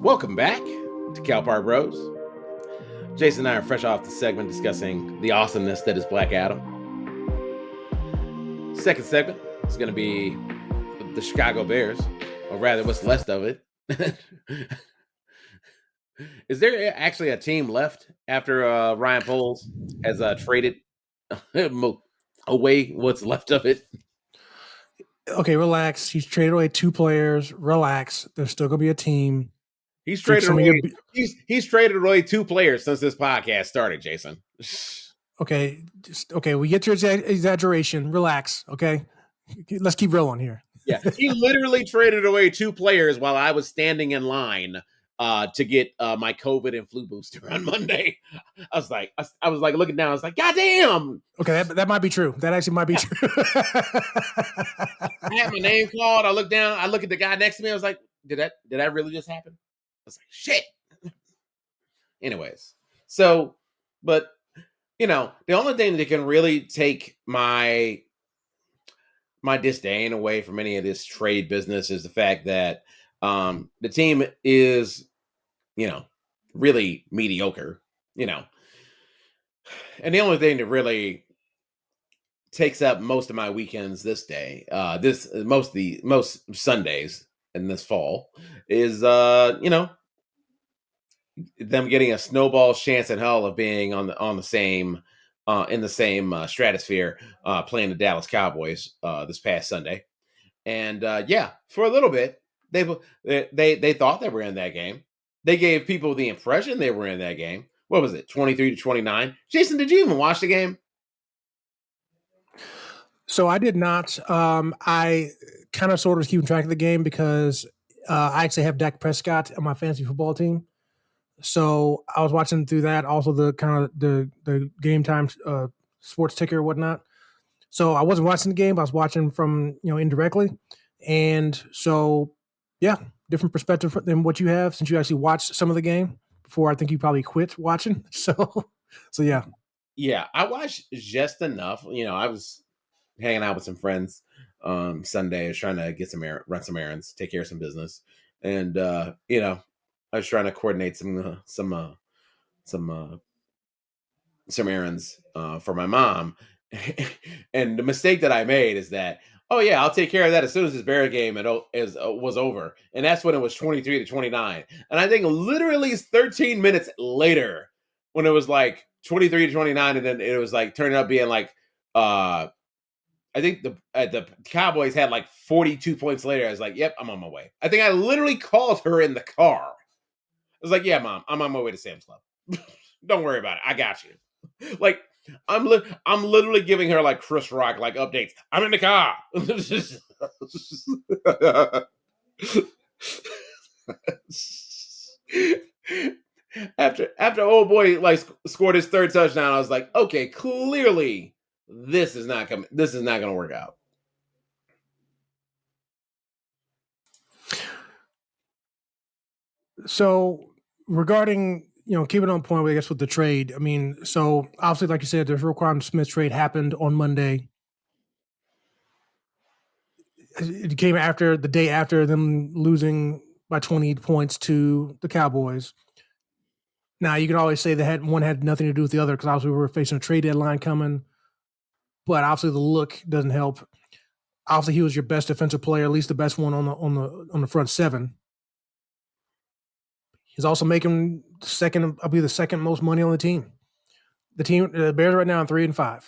Welcome back to Cal Park Bros. Jason and I are fresh off the segment discussing the awesomeness that is Black Adam. Second segment is going to be the Chicago Bears, or rather, what's left of it. Is there actually a team left after Ryan Poles has traded away what's left of it? Okay, relax. He's traded away 2 players. Relax. There's still gonna be a team. He's traded away. He's traded away 2 players since this podcast started, Jason. Okay, we get your exaggeration. Relax. Okay, let's keep rolling here. Yeah, he literally traded away 2 players while I was standing in line to get my COVID and flu booster on Monday. I was like looking down. I was like, God damn. Okay, that might be true. That actually might be true. I had my name called. I look down. I look at the guy next to me. I was like, did that really just happen? I was like, shit. Anyways, so, but the only thing that can really take my disdain away from any of this trade business is the fact that the team is, really mediocre, and the only thing that really takes up most of my weekends most Sundays in this fall is, them getting a snowball's chance in hell of being on the same in the same stratosphere playing the Dallas Cowboys this past Sunday. And for a little bit, they thought they were in that game. They gave people the impression they were in that game. What was it, 23-29? Jason, did you even watch the game? So I did not. I kind of sort of was keeping track of the game because I actually have Dak Prescott on my fantasy football team. So I was watching through that, also the kind of the game time sports ticker or whatnot. So I wasn't watching the game. I was watching from, indirectly. And so, yeah, different perspective than what you have since you actually watched some of the game before. I think you probably quit watching. So yeah. Yeah, I watched just enough. I was hanging out with some friends Sunday. I was trying to get run some errands, take care of some business. And, I was trying to coordinate some errands for my mom. And the mistake that I made is that, oh yeah, I'll take care of that as soon as this Bear game was over. And that's when it was 23-29. And I think literally 13 minutes later, when it was like 23-29, and then it was like turning up being like, I think the Cowboys had like 42 points later. I was like, yep, I'm on my way. I think I literally called her in the car. I was like, yeah, Mom, I'm on my way to Sam's Club. Don't worry about it. I got you. Like, I'm literally giving her like Chris Rock like updates. I'm in the car. After old boy like scored his 3rd touchdown, I was like, okay, clearly this is not going to work out. So regarding, keeping on point, I guess, with the trade, I mean, so obviously, like you said, the Roquan Smith trade happened on Monday. It came after the day after them losing by 20 points to the Cowboys. Now, you can always say that one had nothing to do with the other because obviously we were facing a trade deadline coming, but obviously the look doesn't help. Obviously, he was your best defensive player, at least the best one on the front 7. He's also making the second most money on the team. The Bears right now are 3-5.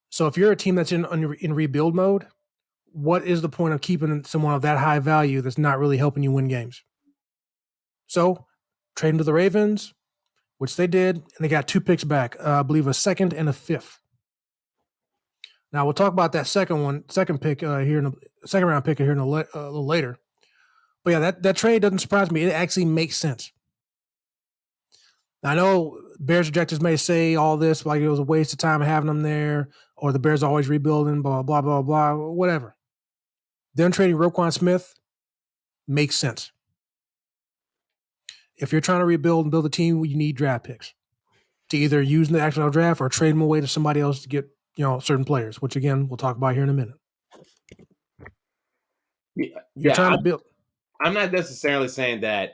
So if you're a team that's in rebuild mode, what is the point of keeping someone of that high value that's not really helping you win games? So trade him to the Ravens, which they did, and they got 2 picks back. I believe a 2nd and a 5th. Now we'll talk about that second pick here in the second round pick here in a little later. But yeah, that trade doesn't surprise me. It actually makes sense. I know Bears objectors may say all this, like it was a waste of time having them there, or the Bears are always rebuilding, blah, blah, blah, blah, whatever. Them trading Roquan Smith makes sense. If you're trying to rebuild and build a team, you need draft picks to either use in the actual draft or trade them away to somebody else to get, certain players, which again, we'll talk about here in a minute. Yeah, you're trying to build. I'm not necessarily saying that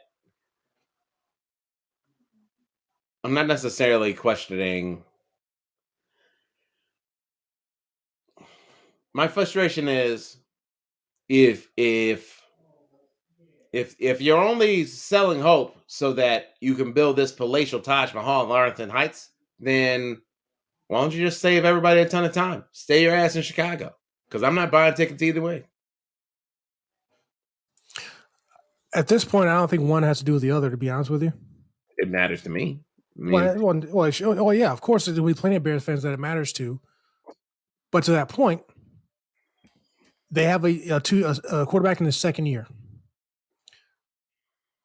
I'm not necessarily questioning. My frustration is if you're only selling hope so that you can build this palatial Taj Mahal in Arlington Heights, then why don't you just save everybody a ton of time? Stay your ass in Chicago, because I'm not buying tickets either way. At this point, I don't think one has to do with the other. To be honest with you, It matters to me. I mean, well, yeah, of course, there'll be plenty of Bears fans that it matters to. But to that point, they have a quarterback in his second year.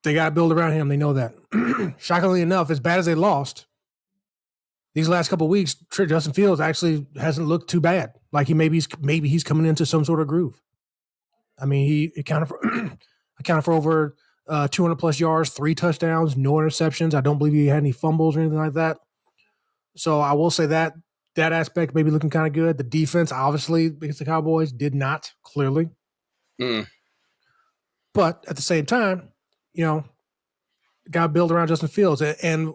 They got to build around him. They know that. Shockingly enough, as bad as they lost these last couple of weeks, Justin Fields actually hasn't looked too bad. Like maybe he's coming into some sort of groove. I mean, he accounted for over 200 plus yards, 3 touchdowns, no interceptions. I don't believe he had any fumbles or anything like that. So I will say that aspect may be looking kind of good. The defense, obviously, against the Cowboys, did not clearly. But at the same time, got to build around Justin Fields. And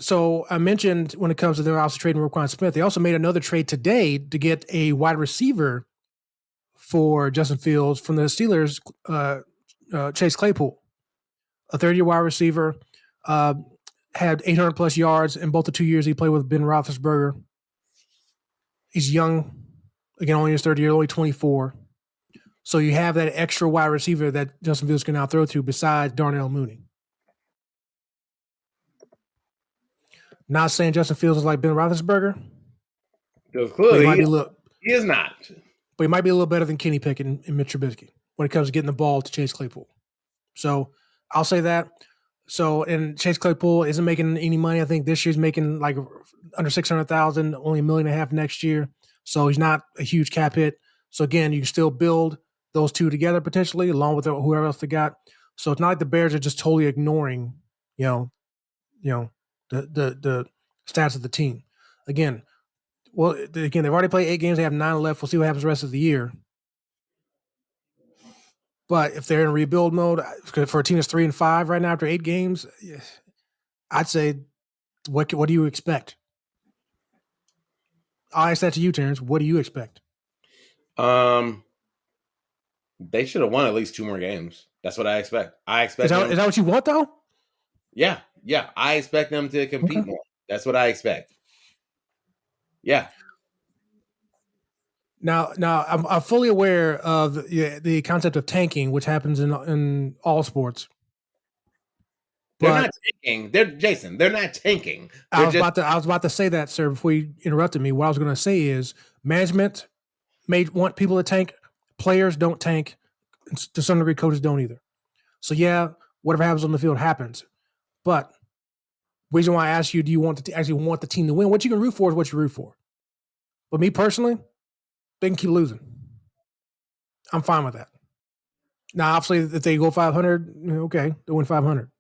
so I mentioned when it comes to them also trading Roquan Smith, they also made another trade today to get a wide receiver for Justin Fields from the Steelers, Chase Claypool, a third-year wide receiver, had 800 plus yards in both the 2 years he played with Ben Roethlisberger. He's young, again, only in his third year, only 24. So you have that extra wide receiver that Justin Fields can now throw to besides Darnell Mooney. Not saying Justin Fields is like Ben Roethlisberger. Because clearly he is not. But he might be a little better than Kenny Pickett and Mitch Trubisky when it comes to getting the ball to Chase Claypool. So I'll say that. So, and Chase Claypool isn't making any money. I think this year's making like under 600,000, only $1.5 million next year. So he's not a huge cap hit. So again, you can still build those two together potentially, along with whoever else they got. So it's not like the Bears are just totally ignoring, the stats of the team. Again, they've already played 8 games. They have 9 left. We'll see what happens the rest of the year. But if they're in rebuild mode for a team that's 3-5 right now after 8 games, I'd say, what do you expect? I'll ask that to you, Terrence. What do you expect? They should have won at least 2 more games. That's what I expect. Is that what you want, though? Yeah. I expect them to compete more. That's what I expect. Yeah. Now, I'm fully aware of the concept of tanking, which happens in all sports. They're not tanking. They're not tanking. I was about to say that, sir, before you interrupted me. What I was going to say is management may want people to tank. Players don't tank. To some degree, coaches don't either. So, yeah, whatever happens on the field happens. But the reason why I ask you, do you actually want the team to win? What you can root for is what you root for. But me personally, they can keep losing. I'm fine with that. Now, obviously, if they go 500, okay, they win 500.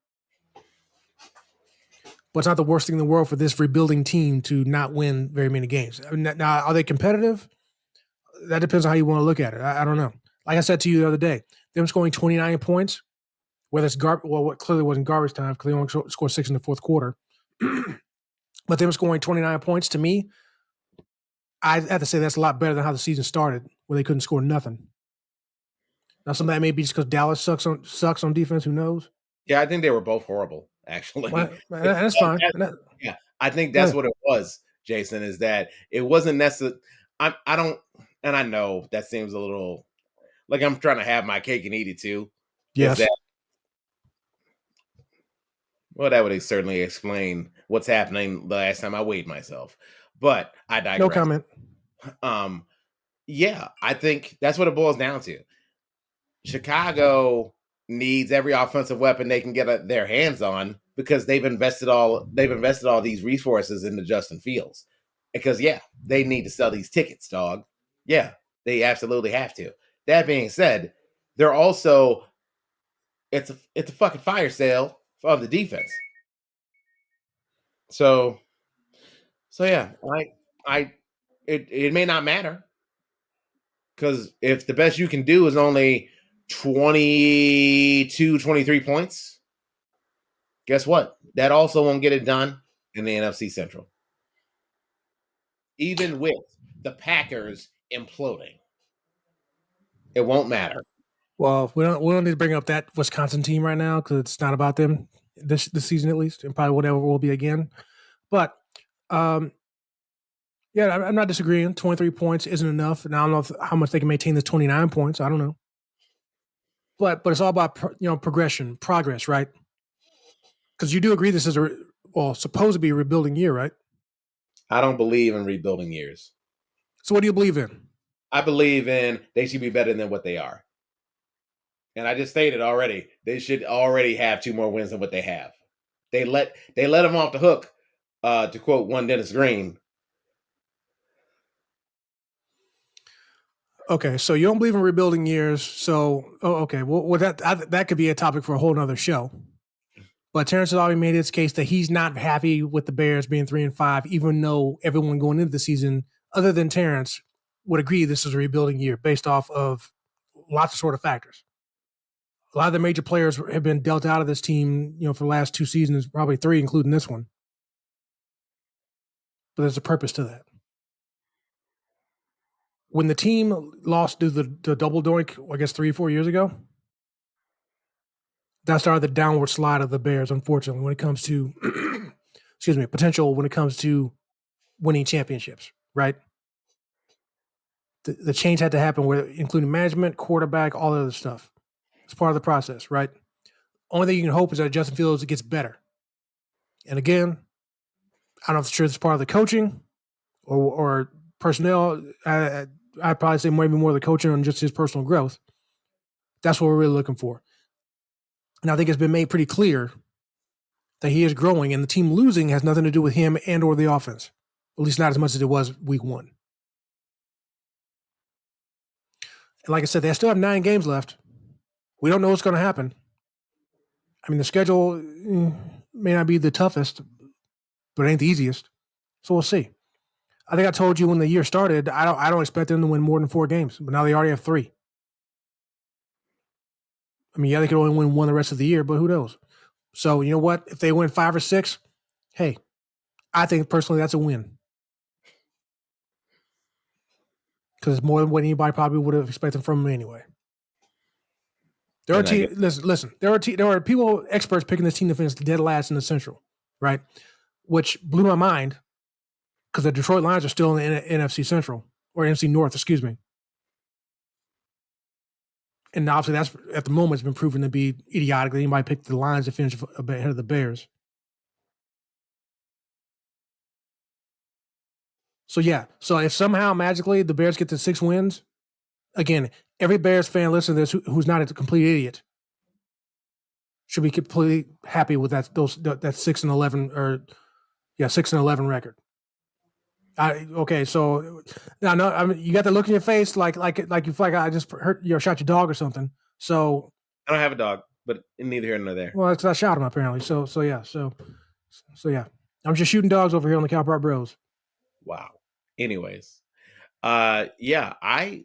But it's not the worst thing in the world for this rebuilding team to not win very many games. I mean, now, are they competitive? That depends on how you want to look at it. I don't know. Like I said to you the other day, them scoring 29 points, whether it's what clearly wasn't garbage time because they only scored 6 in the fourth quarter. But them scoring 29 points, to me, I have to say that's a lot better than how the season started, where they couldn't score nothing. Now, some of that may be just because Dallas sucks on defense. Who knows? Yeah, I think they were both horrible, actually. That's fine. Yeah, I think that's what it was, Jason, is that it wasn't necessarily – I don't – and I know that seems a little – like I'm trying to have my cake and eat it too. Yes. Well, that would certainly explain what's happening the last time I weighed myself. But I digress. No comment. Yeah, I think that's what it boils down to. Chicago needs every offensive weapon they can get their hands on because they've invested all these resources into Justin Fields. Because they need to sell these tickets, dog. Yeah, they absolutely have to. That being said, they're also it's a fucking fire sale of the defense. So yeah, it may not matter. Because if the best you can do is only 22, 23 points, Guess what? That also won't get it done in the NFC Central. Even with the Packers imploding, it won't matter. Well, we don't need to bring up that Wisconsin team right now because it's not about them this season at least, and probably whatever will be again. But yeah, I'm not disagreeing. 23 points isn't enough, and I don't know how much they can maintain this 29 points. I don't know, but it's all about progression, progress, right? Because you do agree this is supposed to be a rebuilding year, right? I don't believe in rebuilding years. So what do you believe in? I believe in they should be better than what they are. And I just stated already, they should already have 2 more wins than what they have. They let them off the hook, to quote one Dennis Green. Okay, so you don't believe in rebuilding years. So, okay, well that could be a topic for a whole nother show. But Terrence has already made his case that he's not happy with the Bears being 3-5, even though everyone going into the season, other than Terrence, would agree this is a rebuilding year based off of lots of sort of factors. A lot of the major players have been dealt out of this team, for the last 2 seasons, probably 3, including this one. But there's a purpose to that. When the team lost to the double doink, I guess 3-4 years ago, that started the downward slide of the Bears, unfortunately, when it comes to potential when it comes to winning championships, right? The change had to happen, including management, quarterback, all the other stuff. It's part of the process, right? Only thing you can hope is that Justin Fields gets better. And again, I don't know if it's true it's part of the coaching or personnel. I'd probably say maybe more the coaching and just his personal growth. That's what we're really looking for. And I think it's been made pretty clear that he is growing, and the team losing has nothing to do with him and or the offense. At least not as much as it was week 1. And like I said, they still have 9 games left. We don't know what's going to happen. I mean, the schedule may not be the toughest, but it ain't the easiest. So we'll see. I think I told you when the year started, I don't expect them to win more than 4 games, but now they already have 3. I mean, yeah, they could only win 1 the rest of the year, but who knows? So you know what? If they win 5 or 6, hey, I think personally that's a win. Because it's more than what anybody probably would have expected from them anyway. There are listen. There are people, experts picking this team to finish dead last in the Central, right? Which blew my mind because the Detroit Lions are still in the NFC Central or NFC North, excuse me. And obviously, that's at the moment it's been proven to be idiotic. Anybody picked the Lions to finish ahead of the Bears. So yeah, so if somehow magically the Bears get to 6 wins, again, every Bears fan listening to this who's not a complete idiot should be completely happy with that 6-11 or 6-11 record. Okay, so now no, I mean you got the look in your face like you feel like I just hurt shot your dog or something. So I don't have a dog, but neither here nor there. Well, it's I shot him apparently. So yeah, I'm just shooting dogs over here on the Calpart Bros. Wow. Anyways, yeah, I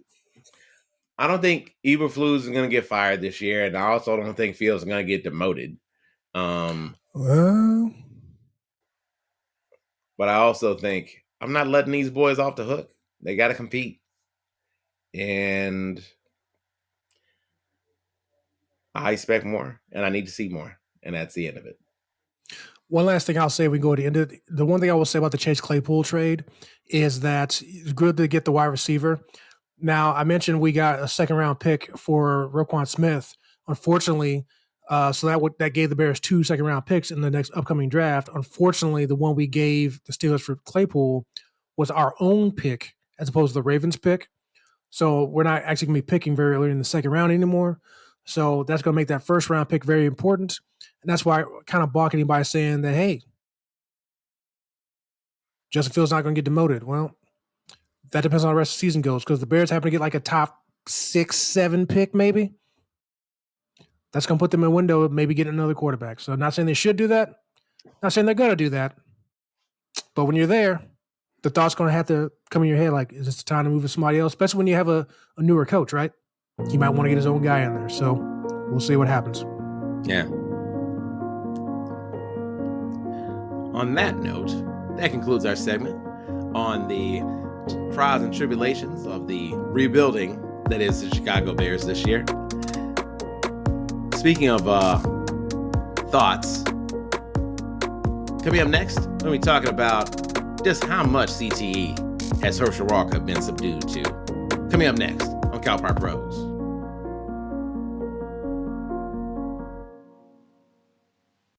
don't think Eberflus is going to get fired this year, and I also don't think Fields is going to get demoted. Well, but I also think I'm not letting these boys off the hook. They got to compete, and I expect more, and I need to see more, and that's the end of it. One last thing I'll say, we go to the end of it. The one thing I will say about the Chase Claypool trade is that it's good to get the wide receiver. Now, I mentioned we got a 2nd-round pick for Roquan Smith. Unfortunately, so that gave the Bears 2 2nd-round picks in the next upcoming draft. Unfortunately, the one we gave the Steelers for Claypool was our own pick as opposed to the Ravens pick. So we're not actually going to be picking very early in the 2nd round anymore. So that's going to make that 1st-round pick very important. And that's why I kind of balk anybody saying that, hey, Justin Fields not going to get demoted. Well, that depends on how the rest of the season goes because the Bears happen to get like a top 6, 7 pick maybe. That's going to put them in a window of maybe getting another quarterback. So I'm not saying they should do that. Not saying they're going to do that. But when you're there, the thought's going to have to come in your head like, is this the time to move to somebody else? Especially when you have a newer coach, right? He might want to get his own guy in there. So we'll see what happens. Yeah. On that note, that concludes our segment on the trials and tribulations of the rebuilding that is the Chicago Bears this year. Speaking of thoughts, coming up next, we're going to be talking about just how much CTE has Herschel Walker been subdued to. Coming up next on Cal Park Rose.